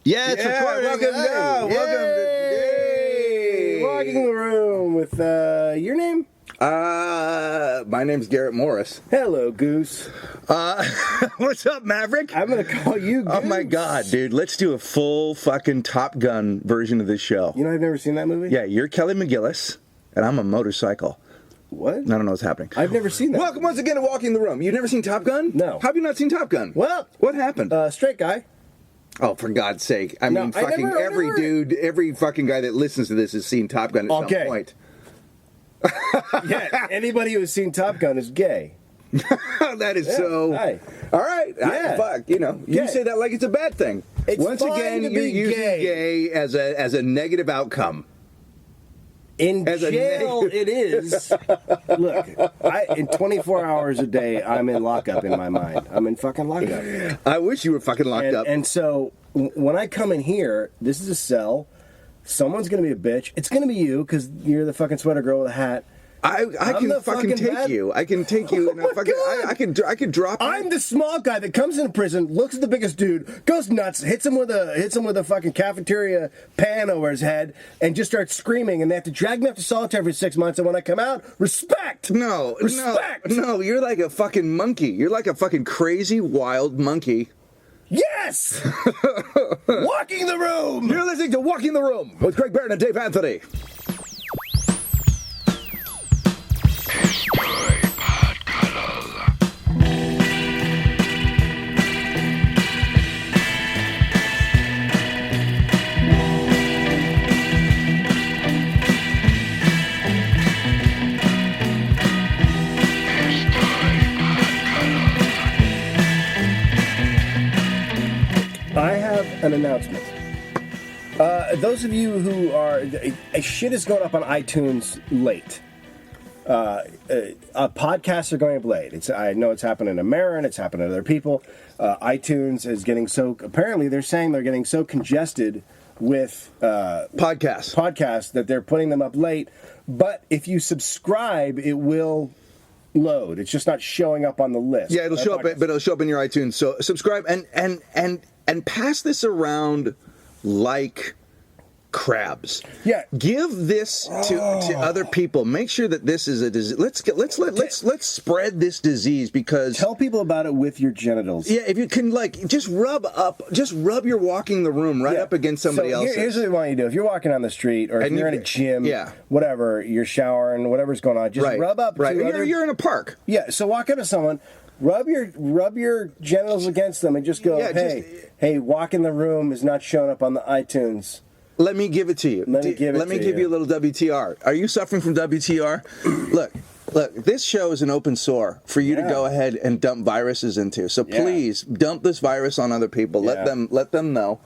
Yeah, it's recording. Welcome to Walking the Room with your name? My name's Garrett Morris. Hello, Goose. What's up, Maverick? I'm going to call you Goose. Oh, my God, dude. Let's do a full fucking Top Gun version of this show. You know, I've never seen that movie? Yeah, you're Kelly McGillis, and I'm a motorcycle. What? I don't know what's happening. I've never seen that. Welcome once again to Walking the Room. You've never seen Top Gun? No. How have you not seen Top Gun? Well, what happened? Straight guy. Oh, for God's sake. I mean, I fucking never- every fucking guy that listens to this has seen Top Gun at some point. Yeah, anybody who's seen Top Gun is gay. That is so... Hi. All right. Yeah. Fuck, you know. You Gay. say that like it's a bad thing. It's Once fine again, to you're be using gay. gay as a negative outcome. In As a jail, it is. Look, in 24 hours a day, I'm in lockup in my mind. I'm in fucking lockup. I wish you were fucking locked up. And so when I come in here, this is a cell. Someone's going to be a bitch. It's going to be you because you're the fucking sweater girl with a hat. I can the fucking fucking take bad- you. I can take you. Oh my God. I can drop you. I'm the small guy that comes into prison, looks at the biggest dude, goes nuts, hits him with a fucking cafeteria pan over his head, and just starts screaming. And they have to drag me up to solitary for 6 months. And when I come out, respect. Respect. No, you're like a fucking monkey. You're like a fucking crazy wild monkey. Yes. Walking the Room. You're listening to Walking the Room with Greg Barron and Dave Anthony. I have an announcement. Those of you who are... shit is going up on iTunes late. Podcasts are going up late. I know it's happening to Marin. It's happening to other people. iTunes is getting so... Apparently, they're saying they're getting so congested with... podcasts that they're putting them up late. But if you subscribe, it will... load. It's just not showing up on the list. Yeah, it'll show up, but it'll show up in your iTunes. So subscribe and pass this around like crabs. Yeah, give this to other people. Make sure that this is a disease. Let's spread this disease because tell people about it with your genitals. Yeah, if you can, like, just rub your Walking the Room right up against somebody else's. Here's what we want you to do. If you're walking on the street or if you're in a gym, whatever, you're showering, whatever's going on, just rub up to other... You're in a park. Yeah, so walk up to someone, rub your genitals against them and just go, hey, Walking the Room is not showing up on the iTunes. Let me give it to you. Let me give you a little WTR. Are you suffering from WTR? Look, this show is an open sore for you to go ahead and dump viruses into. So please dump this virus on other people. Let them know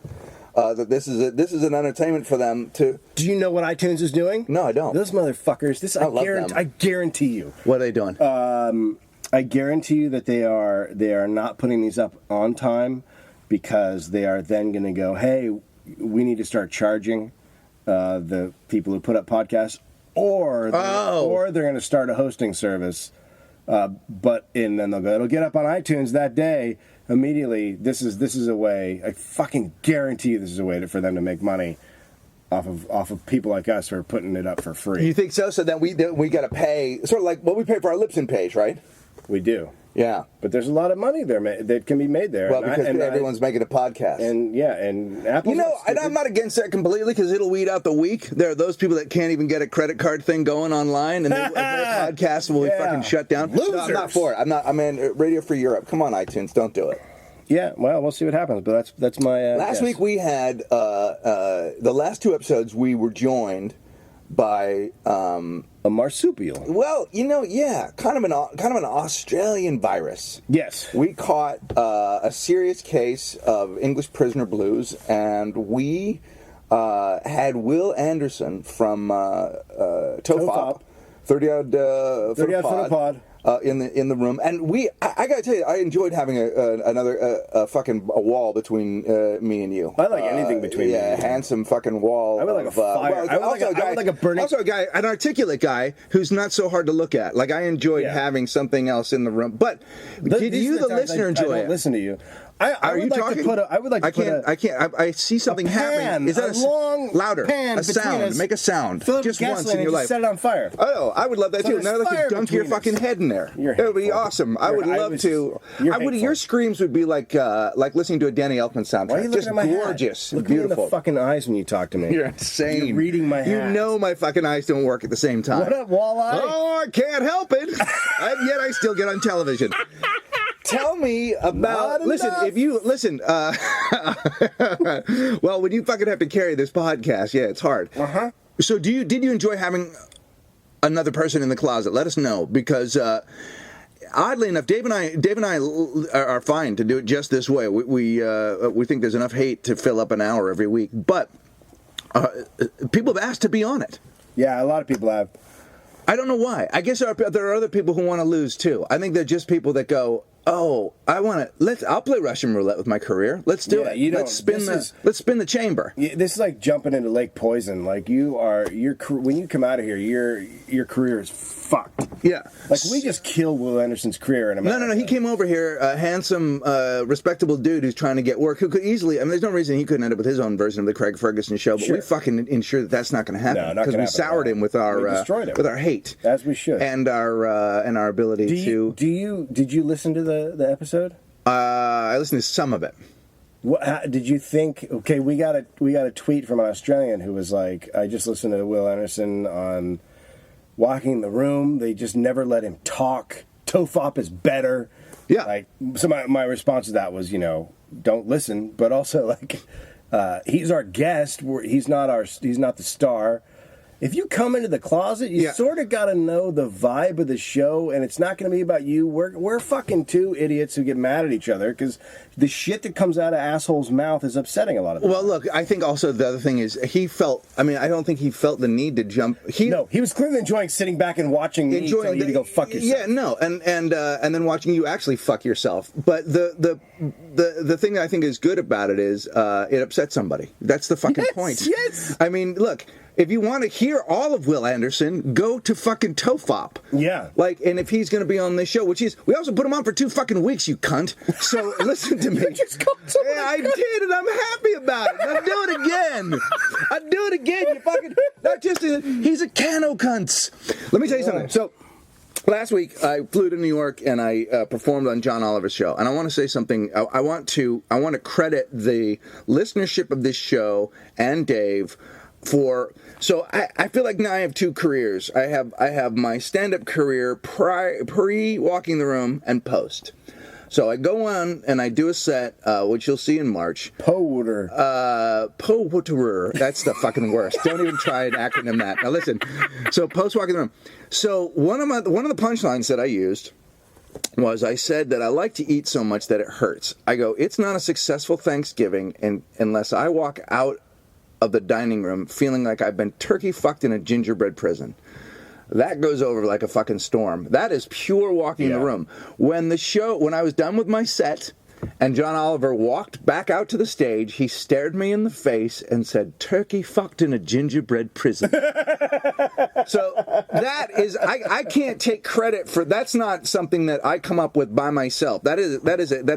that this is an entertainment for them to. Do you know what iTunes is doing? No, I don't. Those motherfuckers. I guarantee you. What are they doing? I guarantee you that they are not putting these up on time because they are then going to go, hey, we need to start charging the people who put up podcasts, or they're going to start a hosting service. And then they'll go, it'll get up on iTunes that day immediately. This is a way. I fucking guarantee you, this is a way for them to make money off of people like us who are putting it up for free. You think so? So then we got to pay, sort of like what we pay for our Libsyn page, right? We do. Yeah, but there's a lot of money there that can be made there. Well, because everyone's making a podcast, and Apple. You know, and I'm not against that completely because it'll weed out the weak. There are those people that can't even get a credit card thing going online, and their podcast will be fucking shut down. Losers. No, I'm not for it. I'm in Radio Free Europe. Come on, iTunes, don't do it. Yeah, well, we'll see what happens, but that's my. Last week we had the last two episodes. We were joined by a marsupial. Well, kind of an Australian virus. Yes, we caught a serious case of English prisoner blues, and we had Will Anderson from Tofop, 30-odd foot of pod. In the room, and I gotta tell you, I enjoyed having another fucking wall between me and you. I like anything between me and you. Handsome fucking wall. I would like a fire. I would like a burning. Also, an articulate guy who's not so hard to look at. Like I enjoyed having something else in the room. But did you, the listener, enjoy it? Listen to you. I would like to put a. I would like to put a. I can't. I see something happening. Is that a long louder? pan a sound. Make a sound. Fill it just with once in your life. Set it on fire. Oh, I would love that too. Now I could dunk your fucking head in there. It would be awesome. I would love to. Your screams would be like listening to a Danny Elfman soundtrack. Why are you looking just at my gorgeous, hat? Look beautiful. Me in the fucking eyes when you talk to me. You're insane. You're reading my hat. You know my fucking eyes don't work at the same time. What up, walleye? Oh, I can't help it. And yet I still get on television. Tell me about. Listen, if you listen. Well, when you fucking have to carry this podcast, yeah, it's hard. So, did you enjoy having another person in the closet? Let us know, because oddly enough, Dave and I are fine to do it just this way. We think there's enough hate to fill up an hour every week, but people have asked to be on it. Yeah, a lot of people have. I don't know why. I guess there are other people who want to lose too. I think they're just people that go, oh, I'll play Russian roulette with my career. Let's do it. Let's spin the chamber. This is like jumping into Lake Poison. Like when you come out of here, your career is fucked. Yeah. Like we just killed Will Anderson's career in America. No. He came over here, a handsome, respectable dude who's trying to get work, who could easily, there's no reason he couldn't end up with his own version of the Craig Ferguson show, but we fucking ensure that that's not going to happen. Because we soured him with our hate. As we should. And our ability to. Did you listen to the episode? I listened to some of it. What did you think? Okay, we got a tweet from an Australian who was like, I just listened to Will Anderson on Walking the Room. They just never let him talk. Tofop is better. Yeah. Like, so my response to that was, don't listen, but also like, he's our guest. He's not the star. If you come into the closet, you sort of got to know the vibe of the show, and it's not going to be about you. We're fucking two idiots who get mad at each other because the shit that comes out of assholes' mouth is upsetting a lot of them. Well, look, I think also the other thing is I don't think he felt the need to jump. He was clearly enjoying sitting back and watching me tell you to go fuck yourself. Yeah, no, and then watching you actually fuck yourself. But the thing that I think is good about it is it upsets somebody. That's the fucking point. Yes. I mean, look. If you want to hear all of Will Anderson, go to fucking Tofop. Yeah. And if he's going to be on this show, we also put him on for 2 fucking weeks, you cunt. So listen to me. Yeah, I did, and I'm happy about it. I'll do it again. I'll do it again. You fucking, not just he's a cano cunts. Let me tell you something. So last week I flew to New York and I performed on John Oliver's show, and I want to say something. I want to credit the listenership of this show and Dave. So I feel like now I have 2 careers. I have my stand-up career pre-Walking the Room and post. So I go on and I do a set, which you'll see in March. Powder. That's the fucking worst. Don't even try an acronym that. Now listen. So post Walking the Room. So one of the punchlines that I used was I said that I like to eat so much that it hurts. I go, it's not a successful Thanksgiving unless I walk out of the dining room feeling like I've been turkey fucked in a gingerbread prison. That goes over like a fucking storm. That is pure Walking the Room. When I was done with my set and John Oliver walked back out to the stage, he stared me in the face and said, turkey fucked in a gingerbread prison. So that is, I can't take credit for, that's not something that I come up with by myself. That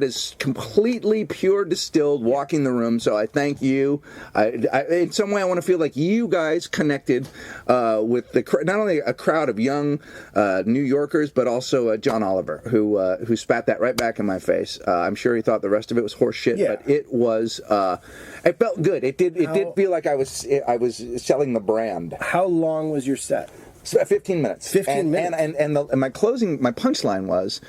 is completely pure distilled Walking the Room. So I thank you. In some way I want to feel like you guys connected with not only a crowd of young New Yorkers, but also John Oliver, who spat that right back in my face. I'm sure he thought the rest of it was horse shit, but it was, it felt good. It did feel like I was selling the brand. How long was your set? 15 minutes. 15 minutes. And my punchline was,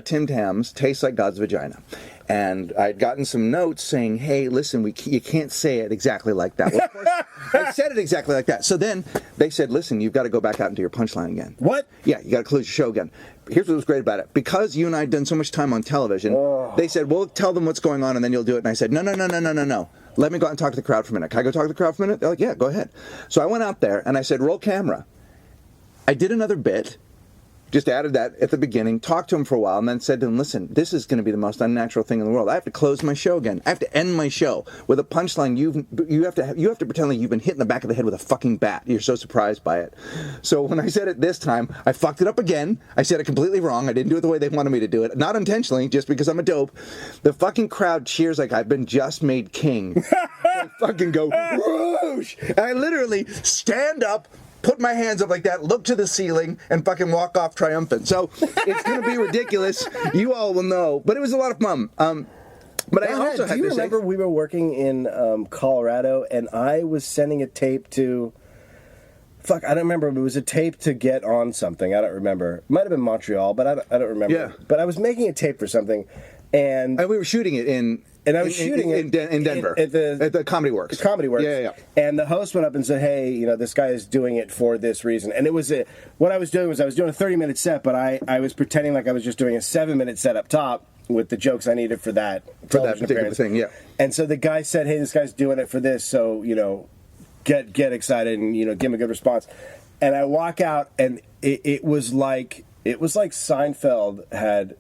Tim Tams tastes like God's vagina. And I'd gotten some notes saying, hey, listen, you can't say it exactly like that. Well, of course, I said it exactly like that. So then they said, listen, you've got to go back out into your punchline again. What? Yeah, you got to close your show again. Here's what was great about it. Because you and I had done so much time on television, they said, well, tell them what's going on and then you'll do it. And I said, no. Let me go out and talk to the crowd for a minute. Can I go talk to the crowd for a minute? They're like, yeah, go ahead. So I went out there and I said, roll camera. I did another bit. just added that at the beginning, talked to him for a while, and then said to him, listen, this is going to be the most unnatural thing in the world. I have to close my show again. I have to end my show with a punchline. You have to pretend like you've been hit in the back of the head with a fucking bat. You're so surprised by it. So when I said it this time, I fucked it up again. I said it completely wrong. I didn't do it the way they wanted me to do it. Not intentionally, just because I'm a dope. The fucking crowd cheers like I've been just made king. They fucking go, whoosh! And I literally stand up, put my hands up like that, look to the ceiling, and fucking walk off triumphant. So it's going to be ridiculous. You all will know. But it was a lot of fun. But I also had do you to remember say, we were working in Colorado, and I was sending a tape to... Fuck, I don't remember. It was a tape to get on something. I don't remember. It might have been Montreal, but I don't remember. Yeah. But I was making a tape for something, and we were shooting it in Denver at the Comedy Works. Comedy Works. Yeah. And the host went up and said, "Hey, this guy is doing it for this reason." And it was what I was doing was I was doing a 30-minute set, but I was pretending like I was just doing a 7-minute set up top with the jokes I needed for that particular thing. Yeah. And so the guy said, "Hey, this guy's doing it for this, so get excited and give him a good response." And I walk out, and it was like Seinfeld had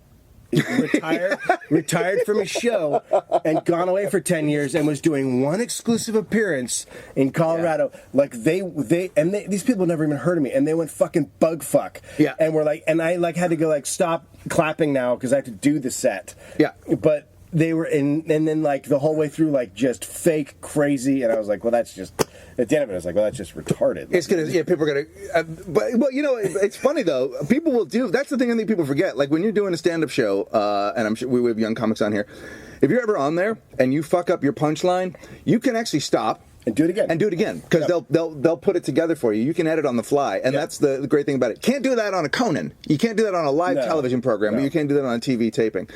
retired from his show and gone away for 10 years and was doing one exclusive appearance in Colorado. Yeah. Like these people never even heard of me, and they went fucking bug fuck. Yeah. And I had to go stop clapping now because I have to do the set. Yeah. But they were in, and then the whole way through just fake crazy, and I was like, well, that's just. At the end of it, I was like, well, that's just retarded. It's gonna, people are gonna. It's funny though. People will do. That's the thing I think people forget. Like when you're doing a stand-up show, and I'm sure we have young comics on here. If you're ever on there and you fuck up your punchline, you can actually stop. And do it again. Because they'll put it together for you. You can edit on the fly, and that's the great thing about it. Can't do that on a Conan. You can't do that on a live television program, but you can do that on a TV taping.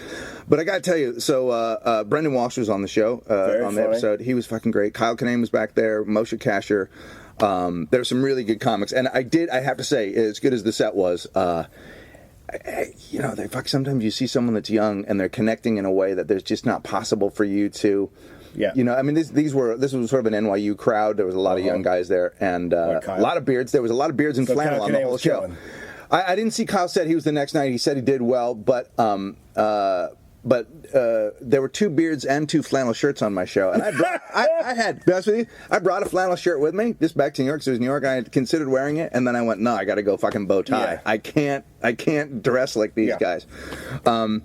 But I got to tell you, so Brendan Walsh was on the show, on the episode. He was fucking great. Kyle Kinane was back there, Moshe Kasher. There were some really good comics. And I have to say, as good as the set was, sometimes you see someone that's young, and they're connecting in a way that there's just not possible for you to... Yeah. This was sort of an NYU crowd. There was a lot of young guys there, and a lot of beards. There was a lot of beards and flannel on the whole show. I didn't see Kyle said he was the next night. He said he did well, but there were 2 beards and 2 flannel shirts on my show, and to be honest with you, I brought a flannel shirt with me just back to New York. So it was New York. I had considered wearing it, and then I went, no, I got to go fucking bow tie. Yeah. I can't dress like these guys. And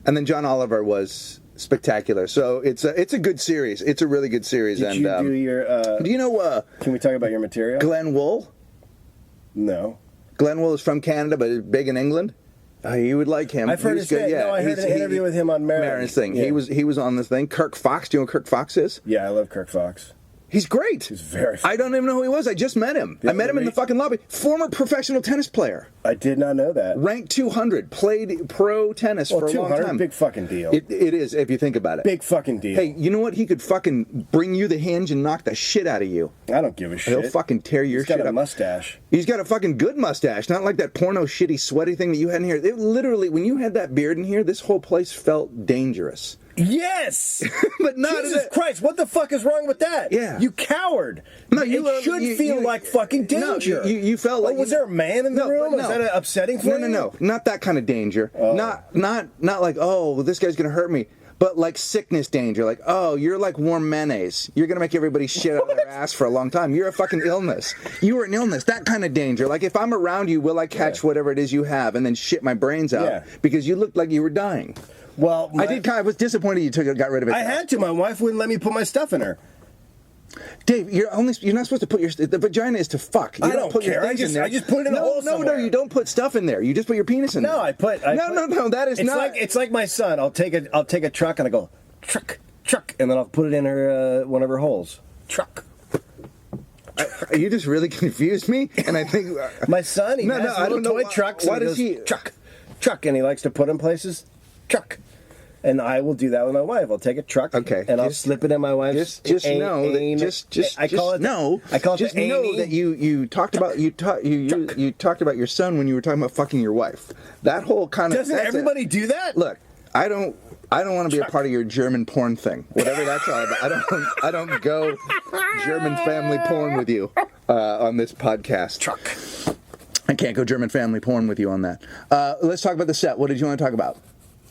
then John Oliver was spectacular. So it's a good series. It's a really good series. Did you do your? Do you know? Can we talk about your material? Glenn Wool? No. Glenn Wool is from Canada, but is big in England. You would like him. I've heard his good. Yeah, I heard an interview with him on Maron's thing. Yeah. He was on this thing. Kirk Fox. Do you know who Kirk Fox is? Yeah, I love Kirk Fox. He's great. He's very funny. I don't even know who he was. I just met him. I met him in the fucking lobby. Former professional tennis player. I did not know that. Ranked 200. Played pro tennis for a long time. Big fucking deal. It is, if you think about it. Big fucking deal. Hey, you know what? He could fucking bring you the hinge and knock the shit out of you. I don't give a shit. He'll fucking tear your shit up. He's got a mustache. He's got a fucking good mustache. Not like that porno shitty sweaty thing that you had in here. It literally, when you had that beard in here, this whole place felt dangerous. Yes! But not Jesus Christ, what the fuck is wrong with that? Yeah. You coward. No, it should feel like fucking danger. No, you felt like... was there a man in the room? Was that upsetting for you? No. Not that kind of danger. Oh. Not like, oh, this guy's going to hurt me. But like sickness danger. Like, oh, you're like warm mayonnaise. You're going to make everybody shit out of their ass for a long time. You're a fucking illness. You were an illness. That kind of danger. Like, if I'm around you, will I catch whatever it is you have and then shit my brains out? Yeah. Because you looked like you were dying. Well, I was disappointed you got rid of it. I had to. My wife wouldn't let me put my stuff in her. Dave, you're not supposed to put the vagina is to fuck. You I don't put care. I just put it in a hole somewhere. No, you don't put stuff in there. You just put your penis in there. No, No, that is not. It's like my son. I'll take a truck and I go truck, and then I'll put it in her one of her holes. Truck. You just really confused me, and I think my son. He has little toy trucks. Why does he truck, and he likes to put in places. Truck. And I will do that with my wife. I'll take a truck, and I'll slip it in my wife's. Just know that you talked about you talked about your son when you were talking about fucking your wife. That whole kind of doesn't everybody do that? Look, I don't want to be a part of your German porn thing, whatever that's all about. I don't go German family porn with you on this podcast. Truck. I can't go German family porn with you on that. Let's talk about the set. What did you want to talk about?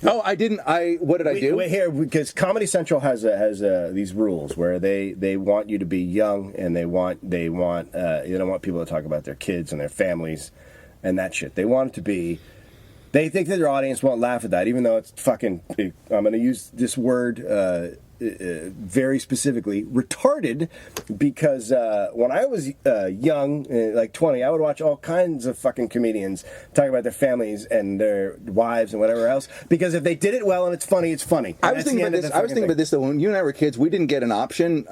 Oh, I didn't. What did I do? Wait here, because Comedy Central has these rules where they want you to be young, and they don't want people to talk about their kids and their families and that shit. They want it to be. They think that their audience won't laugh at that, even though it's fucking. I'm going to use this word very specifically, retarded, because when I was young, like 20, I would watch all kinds of fucking comedians talk about their families and their wives and whatever else, because if they did it well and it's funny, it's funny. I was thinking about this though. When you and I were kids, we didn't get an option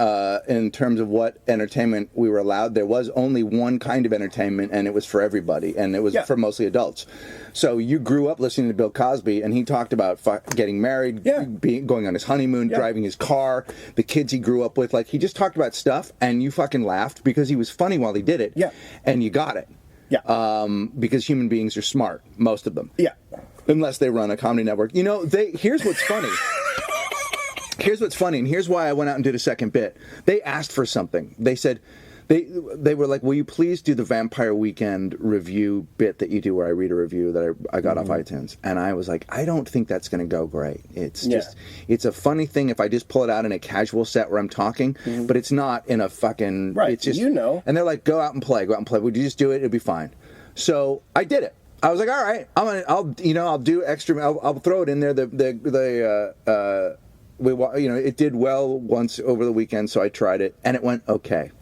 in terms of what entertainment we were allowed. There was only one kind of entertainment, and it was for everybody, and it was for mostly adults. So you grew up listening to Bill Cosby, and he talked about getting married, going on his honeymoon, driving his car, the kids he grew up with. Like, he just talked about stuff, and you fucking laughed because he was funny while he did it. Yeah. And you got it. Yeah. Because human beings are smart, most of them. Yeah. Unless they run a comedy network. You know, here's what's funny. Here's what's funny, and here's why I went out and did a second bit. They asked for something. They said... They were like, will you please do the Vampire Weekend review bit that you do where I read a review that I got off iTunes? And I was like, I don't think that's going to go great. It's just, it's a funny thing if I just pull it out in a casual set where I'm talking, but it's not in a fucking... Right, it's just, And they're like, go out and play. Would you just do it? It'll be fine. So I did it. I was like, all right, I'll do extra, I'll throw it in there. It did well once over the weekend, so I tried it, and it went okay.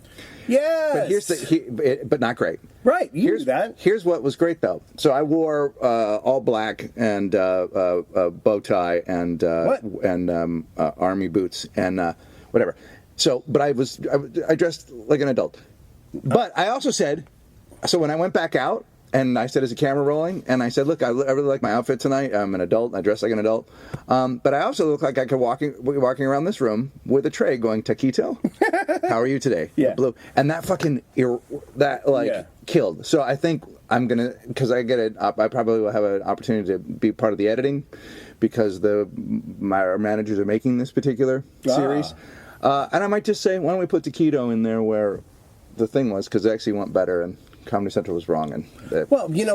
Yes. But but not great. Right, you knew that. Here's what was great though. So I wore all black and bow tie and army boots and whatever. So, but I dressed like an adult. But I also said, so when I went back out, and I said, is the camera rolling? And I said, look, I really like my outfit tonight. I'm an adult. I dress like an adult. But I also look like I could walking around this room with a tray going, Taquito, how are you today? Yeah. Blue. And that fucking, killed. So I think I'm going to, because I probably will have an opportunity to be part of the editing because my managers are making this particular series. And I might just say, why don't we put Taquito in there where the thing was, because it actually went better and Comedy Central was wrong, and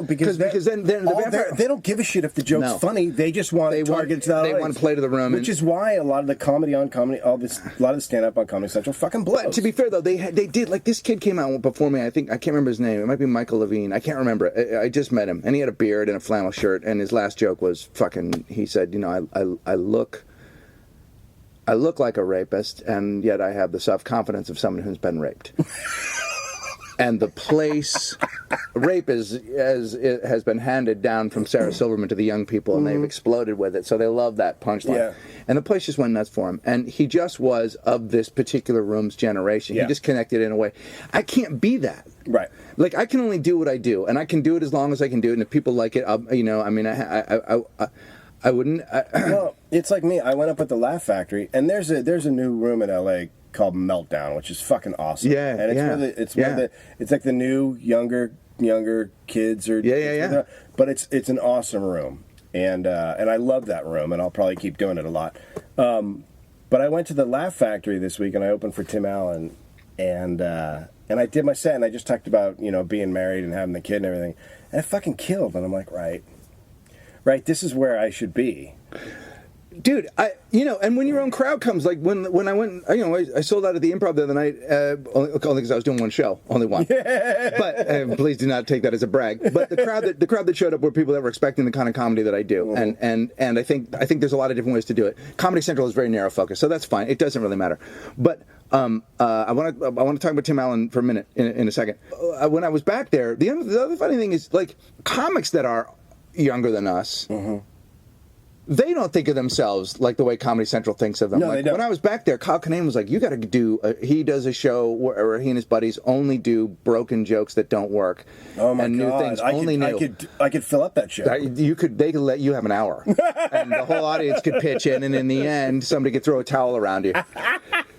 because then they don't give a shit if the joke's funny. They just want to target to the audience. They want to play to the room, which is why a lot of the comedy on comedy, a lot of the stand up on Comedy Central fucking blows. But to be fair though, they did, like, this kid came out before me. I can't remember his name. It might be Michael Levine. I can't remember. I just met him, and he had a beard and a flannel shirt, and his last joke was fucking. He said, I look like a rapist, and yet I have the self-confidence of someone who's been raped. And the place, rape has been handed down from Sarah Silverman to the young people, and they've exploded with it. So they love that punchline. Yeah. And the place just went nuts for him. And he just was of this particular room's generation. Yeah. He just connected in a way. I can't be that. Right. Like, I can only do what I do, and I can do it as long as I can do it. And if people like it, I wouldn't. Well, it's like me. I went up at the Laugh Factory, and there's a new room in L.A. called Meltdown, which is fucking awesome. Yeah, and it's like the new younger kids or but it's an awesome room, and I love that room, and I'll probably keep doing it a lot. But I went to the Laugh Factory this week, and I opened for Tim Allen, and I did my set, and I just talked about being married and having the kid and everything, and it fucking killed, and I'm like, right, this is where I should be. Dude, and when your own crowd comes, like when I went, I sold out at the Improv the other night, only because I was doing one show, only one. Yeah. But please do not take that as a brag. But the crowd that showed up were people that were expecting the kind of comedy that I do, mm-hmm. and I think there's a lot of different ways to do it. Comedy Central is very narrow focused, so that's fine. It doesn't really matter. But I want to talk about Tim Allen for a minute in a second. When I was back there, the other funny thing is, like, comics that are younger than us. Mm-hmm. They don't think of themselves like the way Comedy Central thinks of them. No, they don't. When I was back there, Kyle Kinane was like, you got to do... he does a show where he and his buddies only do broken jokes that don't work. Oh, my and God. New things, only new. I could fill up that show. They could let you have an hour. And the whole audience could pitch in, and in the end, somebody could throw a towel around you.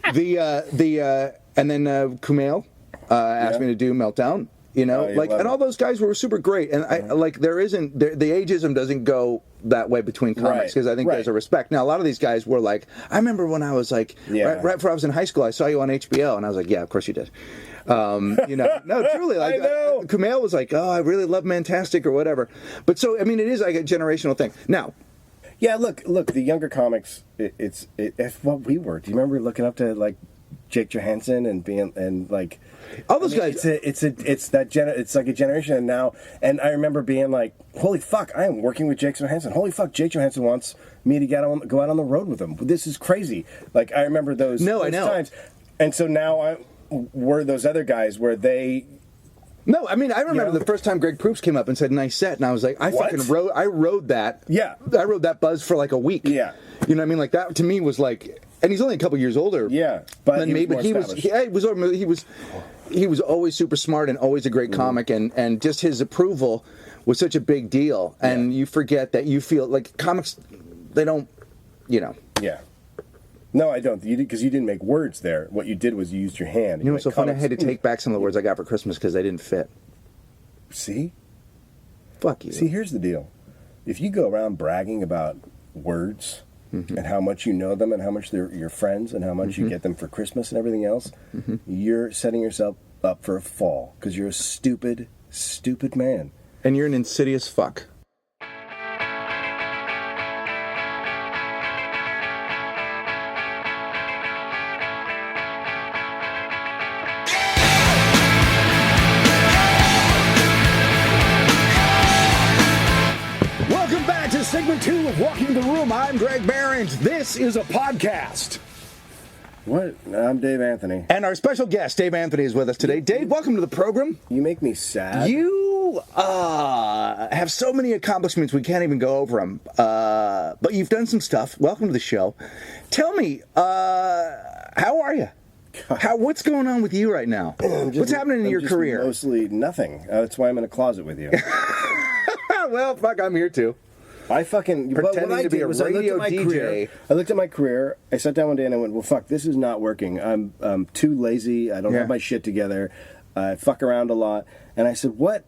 And then Kumail asked me to do Meltdown. You know, Oh, like, and all those guys were super great. And I like the ageism doesn't go that way between comics because I think there's a respect. Now, a lot of these guys were like, I remember when I was like, right before I was in high school, I saw you on HBO, and I was like, yeah, of course you did. You know, no, truly, like, I know. Kumail was like, oh, I really love Mantastic or whatever. But so, I mean, it is like a generational thing. Now, yeah, look, the younger comics, it's what we were. Do you remember looking up to like Jake Johansson and being and like all those guys? It's like a generation, and now, and I remember being like, holy fuck, I am working with Jake Johansson. Holy fuck, Jake Johansson wants me to go out on the road with him. This is crazy. Like I remember those times, and so now we're those other guys where they. No, I mean, I remember the first time Greg Proops came up and said, nice set, and I was like, I rode that. Yeah. I rode that buzz for like a week. Yeah. You know what I mean? Like, that to me was like, and he's only a couple years older. Yeah. But than me, but he was always super smart and always a great comic, and just his approval was such a big deal. And you forget that you feel like comics, they don't, you know. Yeah. No, I don't. Because you didn't make words there. What you did was you used your hand. You know what's so funny? I had to take back some of the words I got for Christmas because they didn't fit. See? Fuck you. See, here's the deal. If you go around bragging about words and how much you know them and how much they're your friends and how much you get them for Christmas and everything else, you're setting yourself up for a fall because you're a stupid, stupid man. And you're an insidious fuck. Segment 2 of Walking the Room. I'm Greg Behrens. This is a podcast. What? I'm Dave Anthony. And our special guest, Dave Anthony, is with us today. Dave, welcome to the program. You make me sad. You have so many accomplishments, we can't even go over them. But you've done some stuff. Welcome to the show. Tell me, how are you? What's going on with you right now? What's happening in your career? Mostly nothing. That's why I'm in a closet with you. Well, fuck, I'm here too. I fucking pretending to be a radio DJ. I looked at my career. I sat down one day and I went, "Well, fuck, this is not working. I'm too lazy. I don't have my shit together. I fuck around a lot." And I said, "What?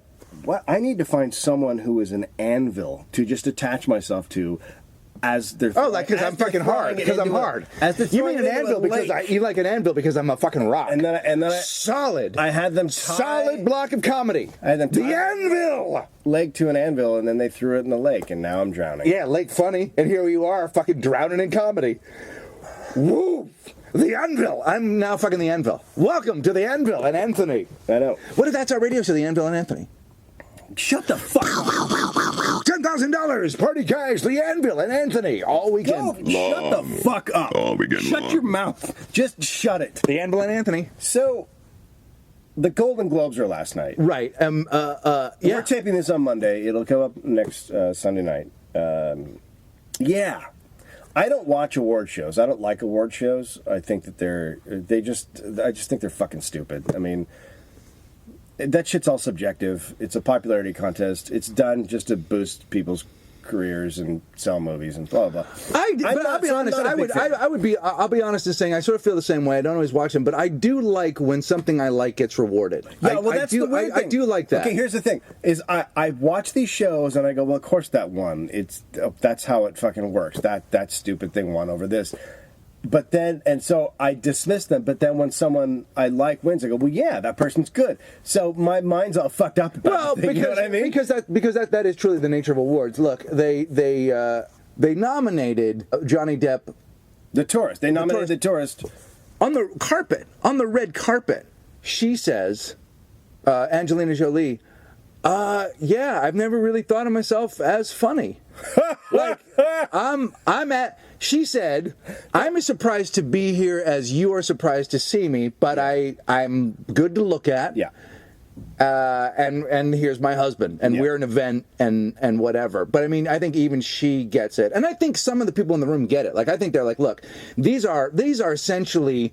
I need to find someone who is an anvil to just attach myself to." As they're because I'm fucking hard. Because I'm hard. You mean an anvil because you like an anvil because I'm a fucking rock. And then I solid. I had them solid block of comedy. I had them the anvil leg to an anvil, and then they threw it in the lake, and now I'm drowning. Yeah, lake funny, and here you are, fucking drowning in comedy. Woo! The Anvil. I'm now fucking the Anvil. Welcome to the Anvil and Anthony. I know. That's our radio show, the Anvil and Anthony. Shut the fuck up. $10,000 party cash, the Anvil and Anthony all weekend. Shut the fuck up. All weekend shut long. your mouth. Just shut it. The Anvil and Anthony. So, the Golden Globes are last night. Right. Yeah. We're taping this on Monday. It'll come up next Sunday night. Yeah. I don't watch award shows. I don't like award shows. I think that I just think they're fucking stupid. I mean, that shit's all subjective. It's a popularity contest. It's done just to boost people's careers and sell movies and blah blah. I'll be honest. I'll be honest in saying I sort of feel the same way. I don't always watch them, but I do like when something I like gets rewarded. Yeah, well, that's the weird thing. I do like that. Okay, here's the thing: is I watch these shows and I go, well, of course that won. That's how it fucking works. That stupid thing won over this. But then, and so I dismiss them. But then when someone I like wins, I go, well, yeah, that person's good. So my mind's all fucked up about it. You know what I mean? Because that is truly the nature of awards. Look, they nominated Johnny Depp. The Tourist. They nominated The Tourist. On the carpet, on the red carpet, she says, Angelina Jolie, yeah, I've never really thought of myself as funny. Like, she said, I'm as surprised to be here as you are surprised to see me, but I'm good to look at. Yeah. And here's my husband, and we're an event, and whatever. But I mean, I think even she gets it, and I think some of the people in the room get it. Like, I think they're like, look, these are essentially.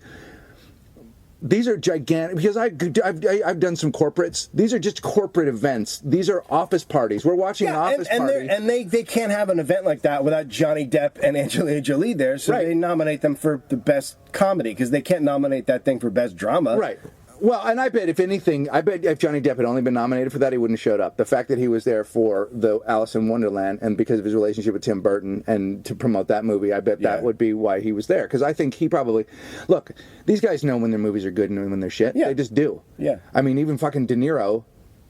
These are gigantic, because I've done some corporates. These are just corporate events. These are office parties. We're watching an office party. And they can't have an event like that without Johnny Depp and Angelina Jolie there, so they nominate them for the best comedy, because they can't nominate that thing for best drama. Right. Well, and I bet if Johnny Depp had only been nominated for that, he wouldn't have showed up. The fact that he was there for the Alice in Wonderland and because of his relationship with Tim Burton and to promote that movie, I bet that would be why he was there. Because I think he probably... Look, these guys know when their movies are good and when they're shit. Yeah. They just do. Yeah. I mean, even fucking De Niro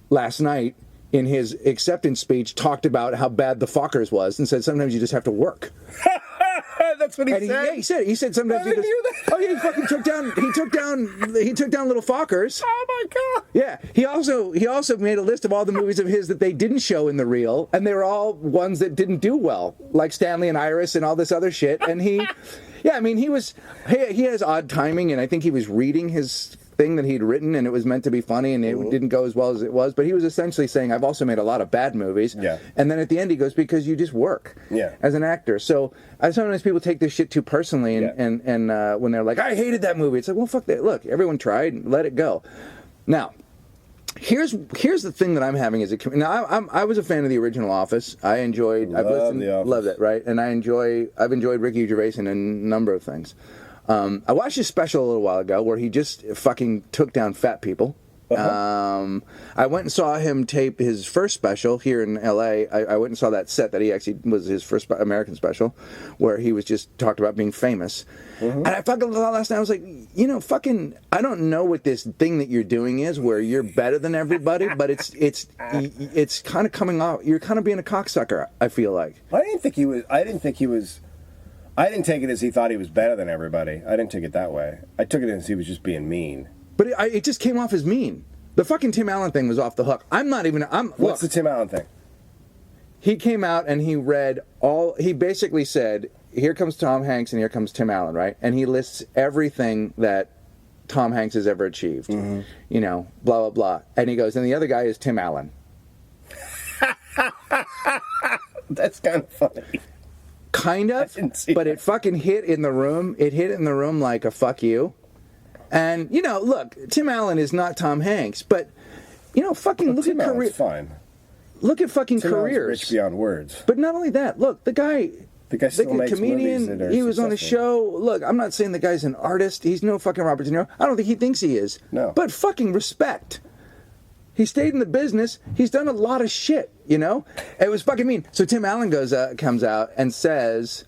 last night in his acceptance speech talked about how bad The Fockers was and said sometimes you just have to work. That's what he said. He said sometimes he goes, oh yeah, he fucking took down Little Fockers. Oh my god. Yeah. He also made a list of all the movies of his that they didn't show in the reel, and they were all ones that didn't do well, like Stanley and Iris and all this other shit. And he has odd timing, and I think he was reading his thing that he'd written, and it was meant to be funny, and it didn't go as well as it was. But he was essentially saying, I've also made a lot of bad movies. Yeah. And then at the end he goes, because you just work as an actor. So sometimes people take this shit too personally, and when they're like, I hated that movie, it's like, well, fuck that. Look, everyone tried, let it go. Now, here's the thing that I'm having as a... Now, I was a fan of the original Office. Loved The Office. Loved it, right? And I've enjoyed Ricky Gervais in a number of things. I watched his special a little while ago where he just fucking took down fat people. Uh-huh. I went and saw him tape his first special here in L.A. I went and saw that set that he actually was his first American special, where he was just talked about being famous. Mm-hmm. And I fucking thought last night, I was like, I don't know what this thing that you're doing is, where you're better than everybody, but it's kind of coming off. You're kind of being a cocksucker, I feel like. I didn't take it as he thought he was better than everybody. I didn't take it that way. I took it as he was just being mean. But it just came off as mean. The fucking Tim Allen thing was off the hook. What's the Tim Allen thing? He came out and he basically said, here comes Tom Hanks and here comes Tim Allen, right? And he lists everything that Tom Hanks has ever achieved. Mm-hmm. Blah, blah, blah. And he goes, and the other guy is Tim Allen. That's kind of funny. Kind of, but it fucking hit in the room. It hit in the room like a fuck you. And, look, Tim Allen is not Tom Hanks, but, fucking look Tim at career. Fine. Look at fucking Tim careers. Allen's rich beyond words. But not only that, look, the guy still makes comedian, movies that are he was successful. on a show. Look, I'm not saying the guy's an artist. He's no fucking Robert De Niro. I don't think he thinks he is. No. But fucking respect. He stayed in the business. He's done a lot of shit, It was fucking mean. So Tim Allen comes out and says,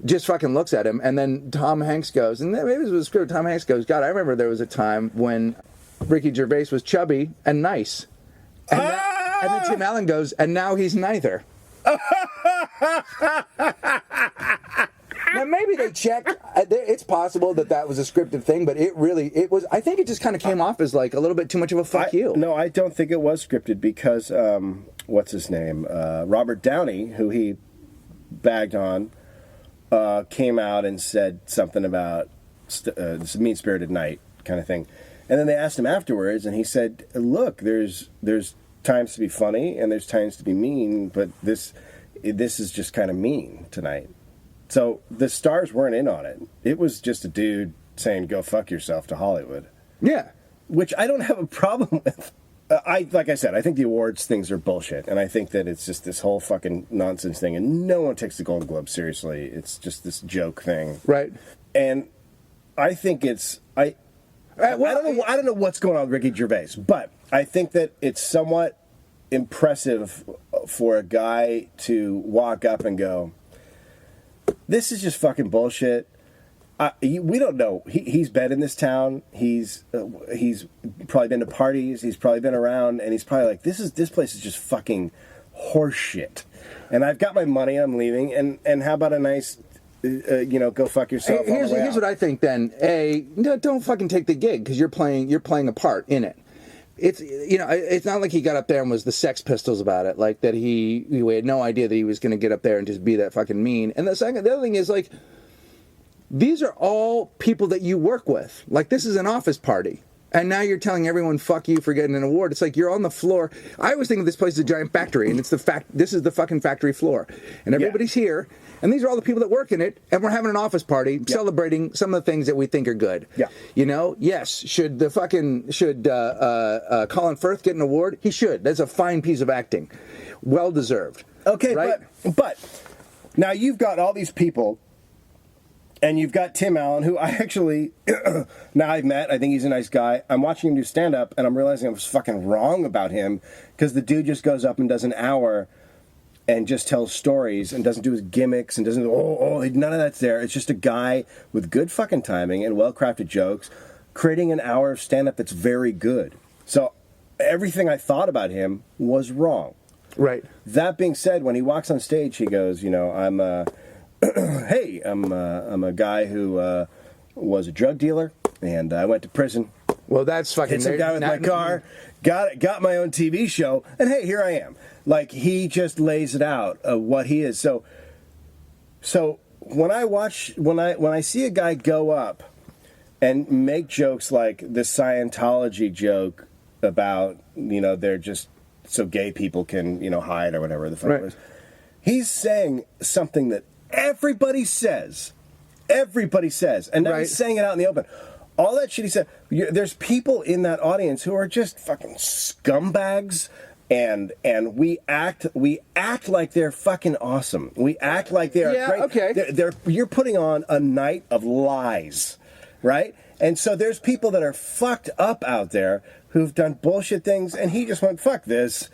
just fucking looks at him, and then Tom Hanks goes, and maybe it was a script. Tom Hanks goes, God, I remember there was a time when Ricky Gervais was chubby and nice. And then Tim Allen goes, and now he's neither. Now, maybe they checked. It's possible that was a scripted thing, but it was. I think it just kind of came off as like a little bit too much of a fuck you. No, I don't think it was scripted because, what's his name? Robert Downey, who he bagged on, came out and said something about mean-spirited night kind of thing. And then they asked him afterwards, and he said, look, there's times to be funny and there's times to be mean, but this is just kind of mean tonight. So the stars weren't in on it. It was just a dude saying, go fuck yourself to Hollywood. Yeah. Which I don't have a problem with. Like I said, I think the awards things are bullshit, and I think that it's just this whole fucking nonsense thing, and no one takes the Golden Globe seriously. It's just this joke thing, right? And I think I don't know what's going on with Ricky Gervais, but I think that it's somewhat impressive for a guy to walk up and go, "This is just fucking bullshit." We don't know. He's been in this town. He's probably been to parties. He's probably been around, and he's probably like, this place is just fucking horseshit. And I've got my money. I'm leaving. And how about a nice, go fuck yourself. Here's what I think. Then, don't fucking take the gig because you're playing a part in it. It's not like he got up there and was the Sex Pistols about it. Like that we had no idea that he was going to get up there and just be that fucking mean. And the other thing is like, these are all people that you work with. Like, this is an office party. And now you're telling everyone, fuck you for getting an award. It's like you're on the floor. I always think of this place as a giant factory, and this is the fucking factory floor. And everybody's here, and these are all the people that work in it, and we're having an office party celebrating some of the things that we think are good. Yeah. Yes, should Colin Firth get an award? He should. That's a fine piece of acting. Well deserved. Okay, right? but now you've got all these people And you've got Tim Allen, who I actually, now I've met, I think he's a nice guy. I'm watching him do stand-up, and I'm realizing I was fucking wrong about him, because the dude just goes up and does an hour and just tells stories and doesn't do his gimmicks and doesn't, none of that's there. It's just a guy with good fucking timing and well-crafted jokes creating an hour of stand-up that's very good. So everything I thought about him was wrong. Right. That being said, when he walks on stage, he goes, I'm hey, I'm a guy who was a drug dealer, and I went to prison. Well, that's fucking... Hit some guy with my car, got my own TV show, and hey, here I am. Like, he just lays it out of what he is. So when I see a guy go up and make jokes like the Scientology joke about, they're just so gay people can, hide or whatever the fuck it was. He's saying something that everybody says, and now he's saying it out in the open. All that shit he said, there's people in that audience who are just fucking scumbags, and we act like they're fucking awesome. We act like they are great. Okay. You're putting on a night of lies, right? And so there's people that are fucked up out there who've done bullshit things, and he just went, fuck this,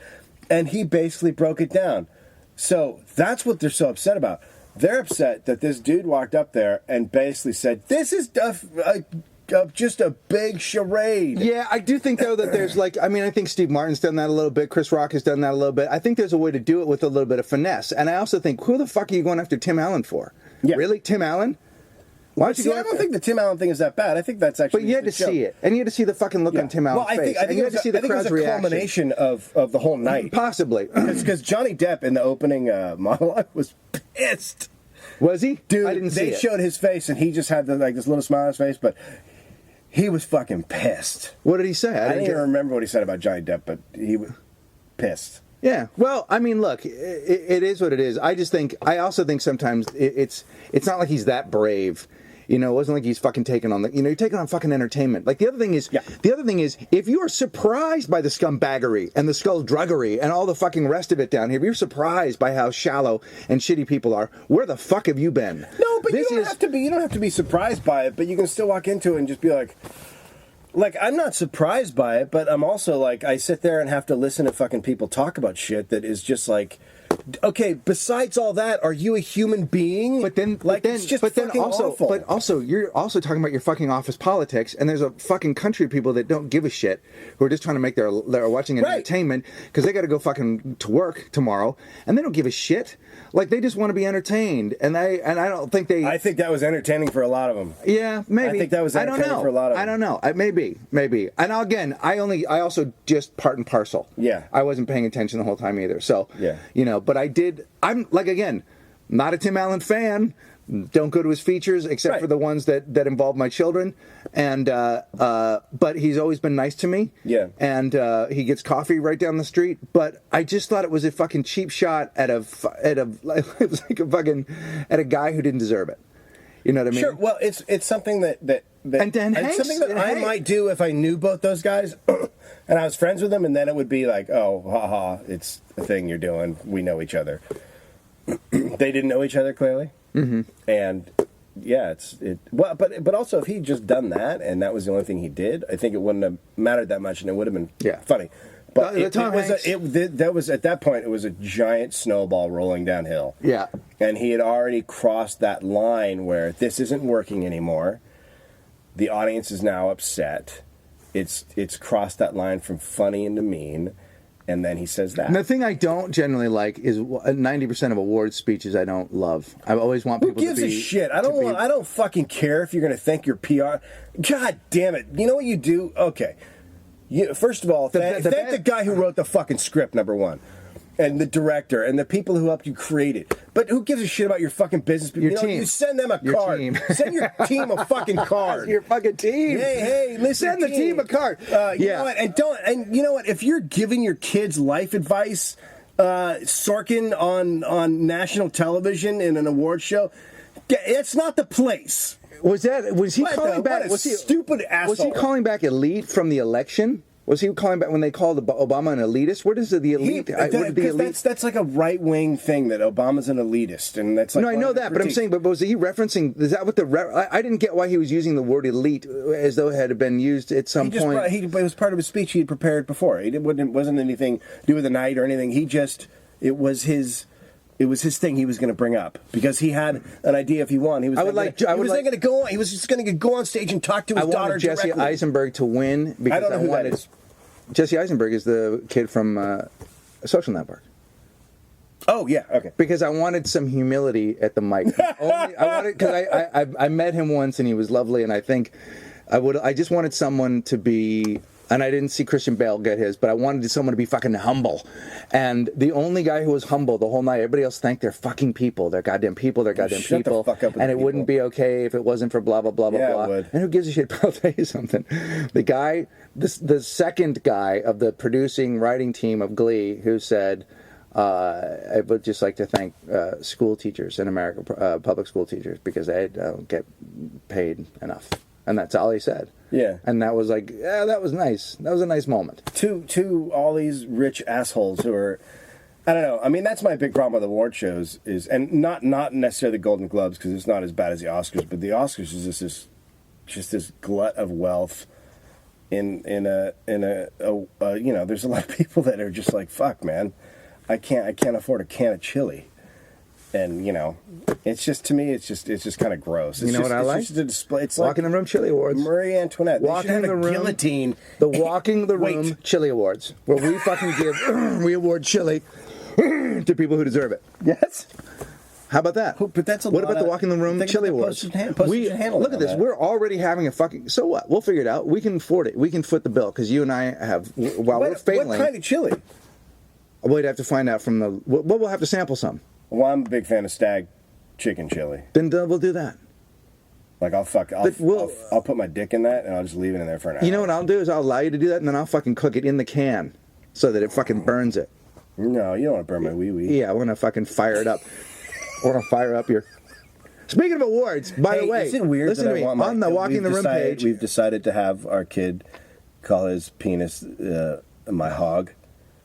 and he basically broke it down. So that's what they're so upset about. They're upset that this dude walked up there and basically said, this is just a big charade. Yeah, I do think, though, that there's I think Steve Martin's done that a little bit. Chris Rock has done that a little bit. I think there's a way to do it with a little bit of finesse. And I also think, who the fuck are you going after Tim Allen for? Yeah. Really? Tim Allen? Why don't you go I don't think the Tim Allen thing is that bad. I think that's actually. But you had to see it, and you had to see the fucking look on Tim Allen's face. I think you had to see the crowd's reaction. It was a culmination of the whole night. Possibly, because Johnny Depp in the opening monologue was pissed. Was he? Dude, I didn't see it. They showed his face, and he just had this little smile on his face, but he was fucking pissed. What did he say? I didn't even remember what he said about Johnny Depp, but he was pissed. Yeah, well, I mean, look, it is what it is. I also think sometimes it's not like he's that brave. It wasn't like he's fucking taking on you're taking on fucking entertainment. Like, the other thing is, if you are surprised by the scumbaggery and the skullduggery and all the fucking rest of it down here, if you're surprised by how shallow and shitty people are, where the fuck have you been? No, but you don't have to be surprised by it, but you can still walk into it and just be like, I'm not surprised by it, but I'm also I sit there and have to listen to fucking people talk about shit that is just okay, besides all that, are you a human being? It's just fucking awful. But also, you're also talking about your fucking office politics, and there's a fucking country of people that don't give a shit, who are just trying to make they're watching entertainment, because they got to go fucking to work tomorrow, and they don't give a shit. They just want to be entertained, and I don't think they... I think that was entertaining for a lot of them. Yeah, maybe. I think that was entertaining for a lot of them. I don't know. Maybe. And again, I also just part and parcel. Yeah. I wasn't paying attention the whole time either. So, yeah. But I'm again, not a Tim Allen fan. Don't go to his features except for the ones that involve my children. And but he's always been nice to me. Yeah. And he gets coffee right down the street. But I just thought it was a fucking cheap shot at it was like a fucking at a guy who didn't deserve it. You know what I mean? Sure. Well, it's something that and Dan Hanks, it's something that I might do if I knew both those guys and I was friends with them, and then it would be like, oh, haha, it's a thing you're doing. We know each other. They didn't know each other clearly. Mm-hmm. And yeah, but also if he'd just done that and that was the only thing he did, I think it wouldn't have mattered that much, and it would have been funny. But that was at that point it was a giant snowball rolling downhill. Yeah, and he had already crossed that line where this isn't working anymore. The audience is now upset. It's crossed that line from funny into mean. And then he says that. And the thing I don't generally like is 90% of award speeches I don't love. I always want people to be... Who gives a shit? I don't fucking care if you're going to thank your PR. God damn it. You know what you do? Okay. First of all, thank the guy who wrote the fucking script, number one. And the director, and the people who helped you create it. But who gives a shit about your fucking business people? Your team. You send them a card. Team. Send your team a fucking card. Your fucking team. Hey, listen. Send the team a card. You know what? And you know what? If you're giving your kids life advice, Sorkin on national television in an award show, it's not the place. Was he calling back? What a stupid asshole. Was he calling back Elite from the election? Was he calling back when they called Obama an elitist? What is the elite? What did the elite? That's like a right wing thing that Obama's an elitist, and that's like no, I know that, but I'm saying, but was he referencing? Is that what I didn't get why he was using the word elite as though it had been used at some point. It was part of his speech he had prepared before. It wasn't anything to do with the night or anything. It was his thing he was going to bring up because he had an idea if he won. He was going to go on stage and talk to his daughter wanted Jesse directly. Eisenberg to win because I don't know who that is. Jesse Eisenberg is the kid from Social Network. Oh yeah, okay. Because I wanted some humility at the mic. I met him once and he was lovely, and I think I just wanted someone to be. And I didn't see Christian Bale get his, but I wanted someone to be fucking humble. And the only guy who was humble the whole night, everybody else thanked their fucking people, their goddamn people, their goddamn Shut people. the fuck up with and the it people. wouldn't be okay if it wasn't for blah, blah, blah, blah, blah. It would. And who gives a shit? I'll tell you something. The guy, the second guy of the producing writing team of Glee who said, I would just like to thank school teachers in America, public school teachers, because they don't get paid enough. And that's all he said. Yeah. And that was like, yeah, that was nice. That was a nice moment. To all these rich assholes who are, I don't know. I mean, that's my big problem with award shows and not necessarily the Golden Globes because it's not as bad as the Oscars, but the Oscars is just this glut of wealth. In a there's a lot of people that are just like, fuck, man, I can't afford a can of chili. And it's just, to me, it's just kind of gross. It's what I like? It's just a display. It's Walking the Room Chili Awards. Marie Antoinette. Walking the Room guillotine. The Walking the Room Chili Awards, where we fucking give we award chili to people who deserve it. Yes. How about that? But that's what about the Walking the Room Chili Awards? Look at this. We're already having a fucking. So what? We'll figure it out. We can afford it. We can foot the bill because you and I have. While we're failing. What kind of chili? We'd have to find out from the. We'll have to sample some. Well, I'm a big fan of stag chicken chili. Then we'll do that. Like I'll put my dick in that and I'll just leave it in there for an hour. You know what I'll do is I'll allow you to do that and then I'll fucking cook it in the can so that it fucking burns it. No, you don't want to burn my wee wee. Yeah, I want to fucking fire it up. I want to fire up your. Speaking of awards, by the way, is it weird listen that to me. On the Walking the Room page, we've decided to have our kid call his penis my hog.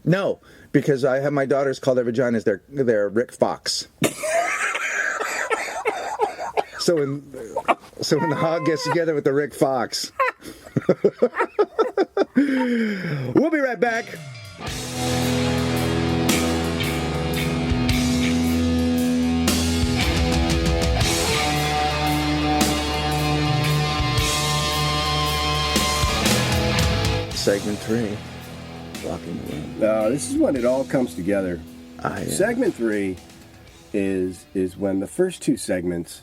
No, because I have my daughters call their vaginas their Rick Fox. So when the hog gets together with the Rick Fox. We'll be right back. Segment 3. Walking the Room. This is when it all comes together. Yeah. Segment 3 is when the first two segments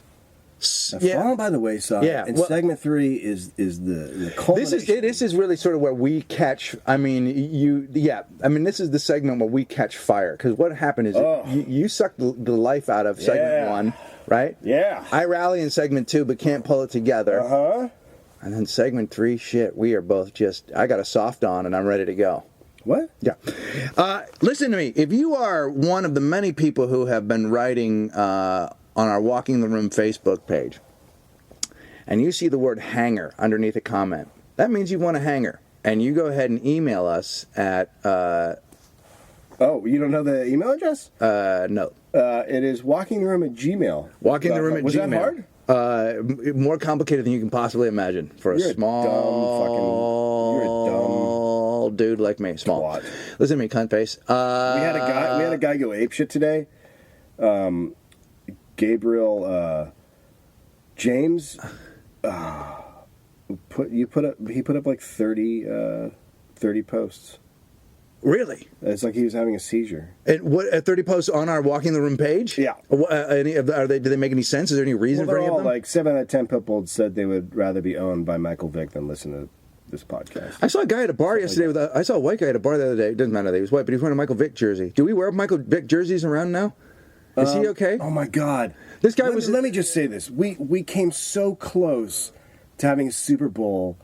have fallen by the wayside. Yeah, and segment 3 is the culmination. This is really sort of where we catch. I mean, this is the segment where we catch fire because what happened is you sucked the life out of segment 1, right? Yeah. I rally in segment 2, but can't pull it together. And then segment 3, shit, we are both just. I got a soft on and I'm ready to go. What? Yeah. Listen to me. If you are one of the many people who have been writing on our Walking the Room Facebook page, and you see the word hanger underneath a comment, that means you want a hanger. And you go ahead and email us at... you don't know the email address? No. It is walkingtheroom@gmail. Walkingtheroom@gmail. Was that hard? More complicated than you can possibly imagine for You're a small... You're a dumb dude like me. Small. twat. Listen to me, cunt face. We had a guy go apeshit today. Gabriel James he put up like 30 posts. Really? It's like he was having a seizure. And what 30 posts on our Walking the Room page? Yeah. Do they make any sense? Is there any reason for any of them? Like 7 out of 10 people said they would rather be owned by Michael Vick than listen to this podcast. I saw a guy at a bar yesterday. I saw a white guy at a bar the other day. It doesn't matter that he was white, but he was wearing a Michael Vick jersey. Do we wear Michael Vick jerseys around now? Is he okay? Oh my God! This guy Let me just say this: we came so close to having a Super Bowl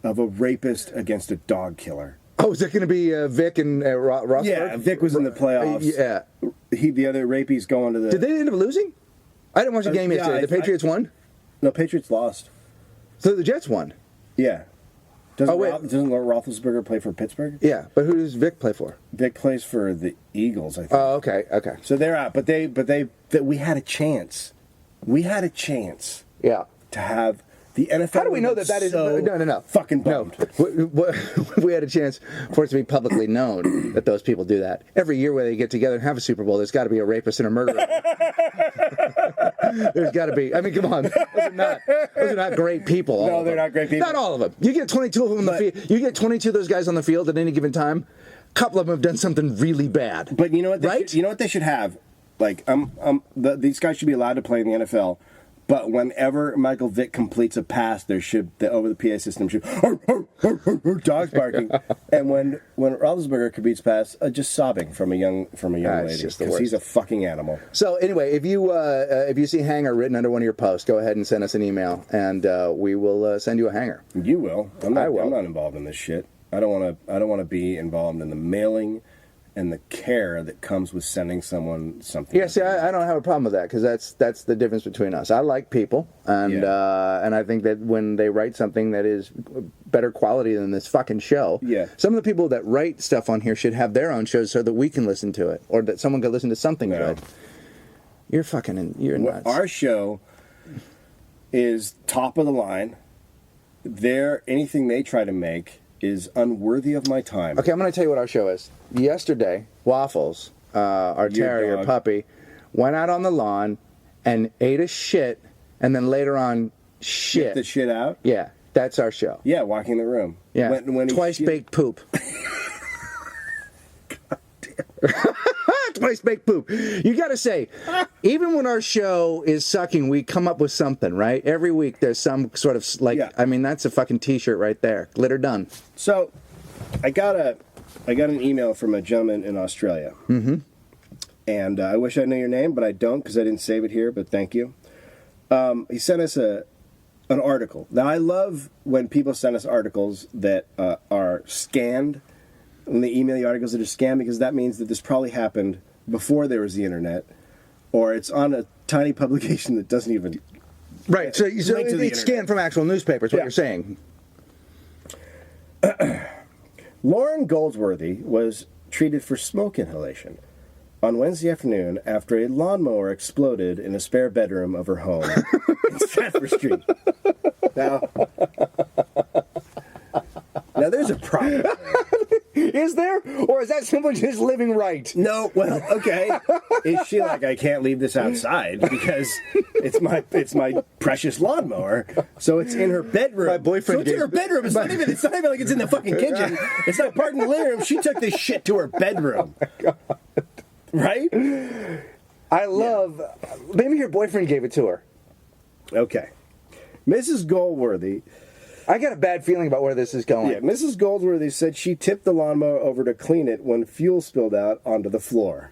of a rapist against a dog killer. Oh, is that going to be Vic and Rossberg? Yeah, Vic was in the playoffs. Yeah, the other rapie's going to the. Did they end up losing? I didn't watch the game yesterday. The Patriots won. No, Patriots lost. So the Jets won. Yeah. Doesn't Roethlisberger play for Pittsburgh? Yeah, but who does Vic play for? Vic plays for the Eagles, I think. Oh, okay. So they're out, but we had a chance. We had a chance. Yeah. To have the NFL. How do we know that is no fucking bummed. No. We had a chance for it to be publicly known that those people do that. Every year when they get together and have a Super Bowl, there's got to be a rapist and a murderer. There's got to be. I mean, come on. Those are not great people. No, they're not great people. Not all of them. You get 22 of them on the field. You get 22 of those guys on the field at any given time. A couple of them have done something really bad. But you know what? You know what they should have? Like, these guys should be allowed to play in the NFL. But whenever Michael Vick completes a pass, over the PA system should dogs barking, and when Roethlisberger completes a pass, just sobbing from a young lady because he's a fucking animal. So anyway, if you see hanger written under one of your posts, go ahead and send us an email, and we will send you a hanger. You will. I will. I'm not involved in this shit. I don't want to be involved in the mailing and the care that comes with sending someone something. Yeah, see, I don't have a problem with that because that's the difference between us. I like people, and I think that when they write something that is better quality than this fucking show, some of the people that write stuff on here should have their own shows so that we can listen to it, or that someone could listen to something good. You're nuts. Our show is top of the line. Anything they try to make is unworthy of my time. Okay, I'm going to tell you what our show is. Yesterday, Waffles, our terrier puppy, went out on the lawn and ate a shit, and then later on shit. Get the shit out? Yeah, that's our show. Yeah, walking the room. Yeah, when twice-baked poop. God damn. Twice-baked poop. You got to say, even when our show is sucking, we come up with something, right? Every week there's some sort of, I mean, that's a fucking T-shirt right there. Glitter done. So, I got an email from a gentleman in Australia. Mm-hmm. And I wish I knew your name, but I don't because I didn't save it here, but thank you. He sent us an article. Now, I love when people send us articles that are scanned, when they email you articles that are scanned, because that means that this probably happened before there was the internet, or it's on a tiny publication that doesn't even... Right, so it's scanned from actual newspapers, what you're saying. Lauren Goldsworthy was treated for smoke inhalation on Wednesday afternoon after a lawnmower exploded in a spare bedroom of her home in Stratford Street. Now there's a problem. Is there? Or is that someone just living right? No, well, okay. Is she like, I can't leave this outside because it's my precious lawnmower, so it's in her bedroom. My boyfriend in her bedroom. It's not even like it's in the fucking kitchen. It's not part in the living room. She took this shit to her bedroom. Oh my God. Right? I love... Maybe her boyfriend gave it to her. Okay. Mrs. Goldsworthy... I got a bad feeling about where this is going. Yeah, Mrs. Goldsworthy said she tipped the lawnmower over to clean it when fuel spilled out onto the floor.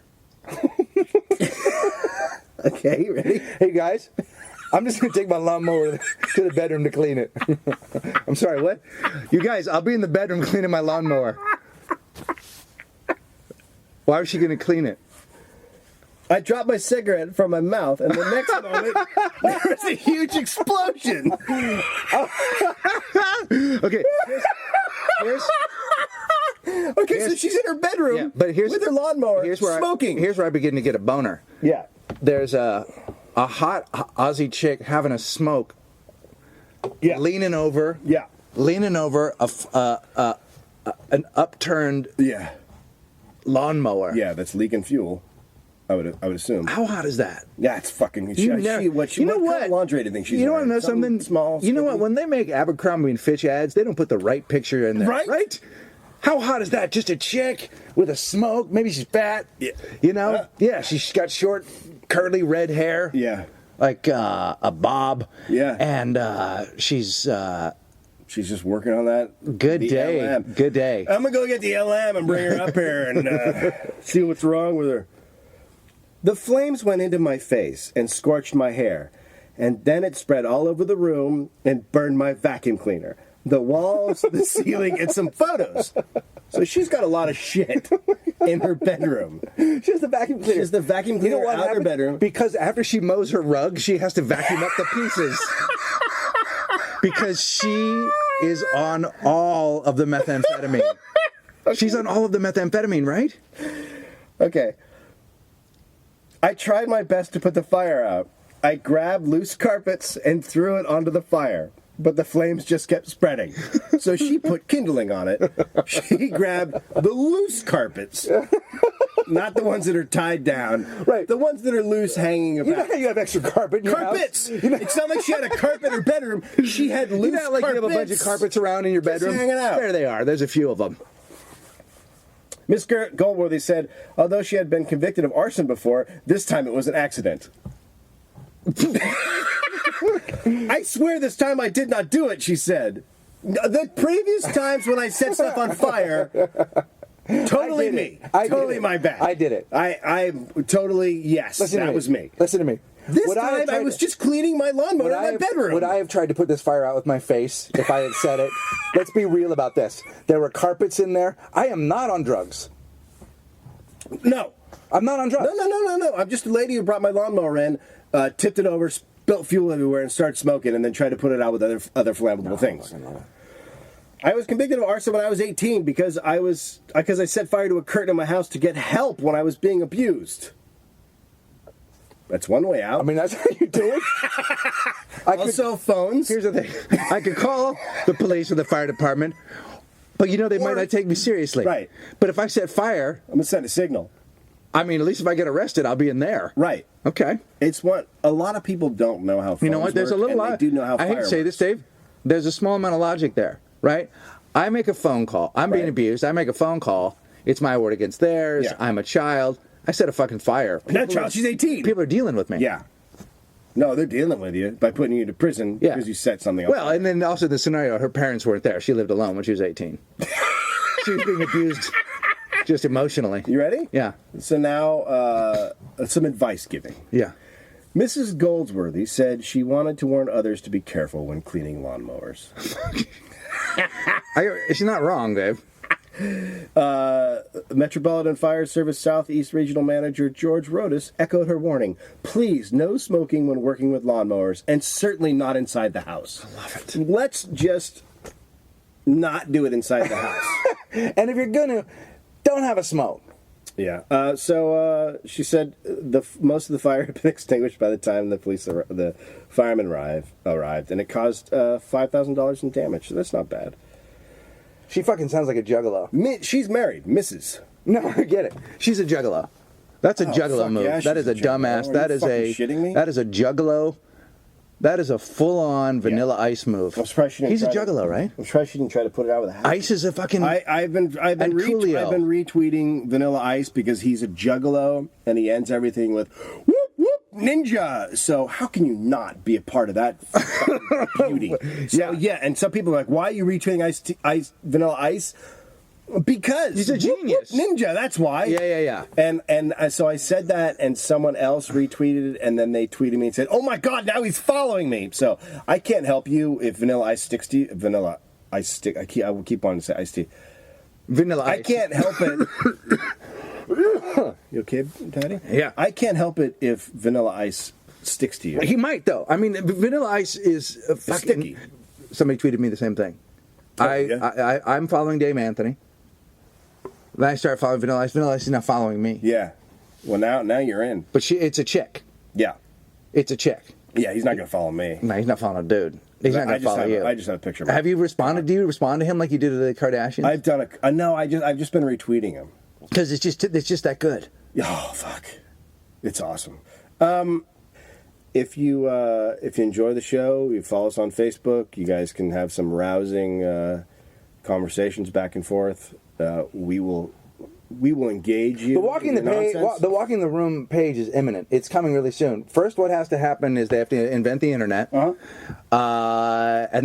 Okay, ready? Hey, guys, I'm just going to take my lawnmower to the bedroom to clean it. I'm sorry, what? You guys, I'll be in the bedroom cleaning my lawnmower. Why was she going to clean it? I dropped my cigarette from my mouth, and the next moment, there was a huge explosion. Okay. So she's in her bedroom with her lawnmower smoking. Here's where I begin to get a boner. Yeah. There's a hot Aussie chick having a smoke, leaning over an upturned lawnmower. Yeah, that's leaking fuel. I would assume. How hot is that? Yeah, it's fucking... What kind of laundry do you think she's You want to know something? Small, you know what? When they make Abercrombie and Fitch ads, they don't put the right picture in there. Right? How hot is that? Just a chick with a smoke? Maybe she's fat. Yeah. You know? She's got short, curly red hair. Yeah. Like a bob. Yeah. And she's just working on that. Good day. LM. Good day. I'm going to go get the LM and bring her up here and see what's wrong with her. The flames went into my face and scorched my hair, and then it spread all over the room and burned my vacuum cleaner, the walls, the ceiling, and some photos. So she's got a lot of shit in her bedroom. She has the vacuum cleaner. She has the vacuum cleaner out her bedroom. Because after she mows her rug, she has to vacuum up the pieces. because she is on all of the methamphetamine. She's on all of the methamphetamine, right? Okay. I tried my best to put the fire out. I grabbed loose carpets and threw it onto the fire, but the flames just kept spreading. So she put kindling on it. She grabbed the loose carpets, not the ones that are tied down. Right. The ones that are loose hanging about. You know how you have extra carpet in your Carpets! house? You know, It's not like she had a carpet in her bedroom. She had loose you know, like you have a bunch of carpets around in your Just bedroom? hanging out. There they are. There's a few of them. Miss Goldworthy said, although she had been convicted of arson before, this time it was an accident. I swear this time I did not do it, she said. The previous times when I set stuff on fire, totally me. Totally my bad. I did it. I totally, yes, that was me. Listen to me. This time I was just cleaning my lawnmower in my bedroom. Would I have tried to put this fire out with my face if I had said it? Let's be real about this. There were carpets in there. I am not on drugs. No. I'm not on drugs. No. I'm just a lady who brought my lawnmower in, tipped it over, spilt fuel everywhere, and started smoking, and then tried to put it out with other flammable things. I was convicted of arson when I was 18 because I set fire to a curtain in my house to get help when I was being abused. That's one way out. I mean, that's how you do it. Also, phones. Here's the thing. I could call the police or the fire department, but they might not take me seriously. Right. But if I set fire, I'm going to send a signal. I mean, at least if I get arrested, I'll be in there. Right. Okay. It's what a lot of people don't know how phones You know what? There's work, a little and lot. they do know how I hate fire to say works. this, Dave. There's a small amount of logic there, right? I make a phone call. I'm being Right. abused. I make a phone call. It's my word against theirs. Yeah. I'm a child. I set a fucking fire. That child, she's 18. People are dealing with me. Yeah. No, they're dealing with you by putting you to prison Yeah. because you set something up. Well, and then also the scenario, her parents weren't there. She lived alone when she was 18. She was being abused just emotionally. You ready? Yeah. So now, some advice giving. Yeah. Mrs. Goldsworthy said she wanted to warn others to be careful when cleaning lawnmowers. She's not wrong, Dave. Metropolitan Fire Service Southeast Regional Manager George Rodas echoed her warning. Please, no smoking when working with lawnmowers, and certainly not inside the house. I love it. Let's just not do it inside the house. And if you're gonna, don't have a smoke. Yeah. So she said most of the fire had been extinguished by the time the firemen arrived, and it caused $5,000 in damage. So that's not bad. She fucking sounds like a juggalo. She's married, Mrs. No, I get it. She's a juggalo. That's a juggalo fuck move. yeah, That is a she's a juggalo. dumbass. Are That you is fucking shitting me? That is a juggalo. That is a full-on Vanilla Ice move. I'm surprised she didn't He's a try to- juggalo, right? I'm surprised she didn't try to put it out with a hat. Ice is a fucking. I've been Coolio. retweeting Vanilla Ice because he's a juggalo and he ends everything with whoop whoop ninja. So how can you not be a part of that fucking beauty? So yeah, and some people are like, why are you retweeting Vanilla Ice? Because He's a whoop, whoop, genius. ninja. That's why. Yeah. And so I said that, and someone else retweeted it, and then they tweeted me and said, "Oh my God, now he's following me." So I can't help you if Vanilla Ice sticks to you. Vanilla Ice stick. I will keep wanting to say Ice tea. Vanilla Ice. I can't help it. You okay, Daddy? Yeah. I can't help it if Vanilla Ice sticks to you. He might though. I mean, Vanilla Ice is fucking. sticky. Somebody tweeted me the same thing. yeah? I'm following Dave Anthony. Then I start following Vanilla Ice. Vanilla Ice is not following me. Yeah. Well, now you're in. But it's a chick. Yeah. It's a chick. Yeah, he's not going to follow me. No, he's not following a dude. He's not going to follow you. I just have a picture of him. Have you responded? Do you respond to him like you did to the Kardashians? I've done no, I've just been retweeting him. Because it's just that good. Oh, fuck. It's awesome. If you enjoy the show, you follow us on Facebook. You guys can have some rousing conversations back and forth. We will engage you. The walking the room page is imminent. It's coming really soon. First, what has to happen is they have to invent the internet, and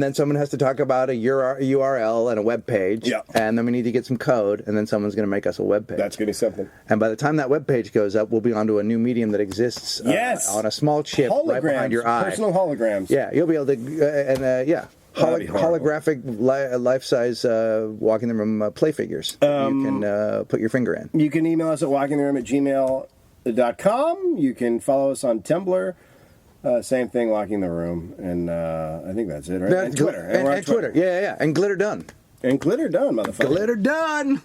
then someone has to talk about a URL and a web page, and then we need to get some code, and then someone's going to make us a web page. That's going to be something. And by the time that web page goes up, we'll be onto a new medium that exists on a small chip right behind your eye. Personal holograms. Yeah, you'll be able to, holographic life-size walking the room play figures that you can put your finger in. You can email us at walkingtheroom@gmail.com. You can follow us on Tumblr. Same thing, locking the room, and I think that's it, right? Yeah, And Twitter. And we're on Twitter. Yeah, yeah. And glitter done. And glitter done, motherfucker. Glitter done.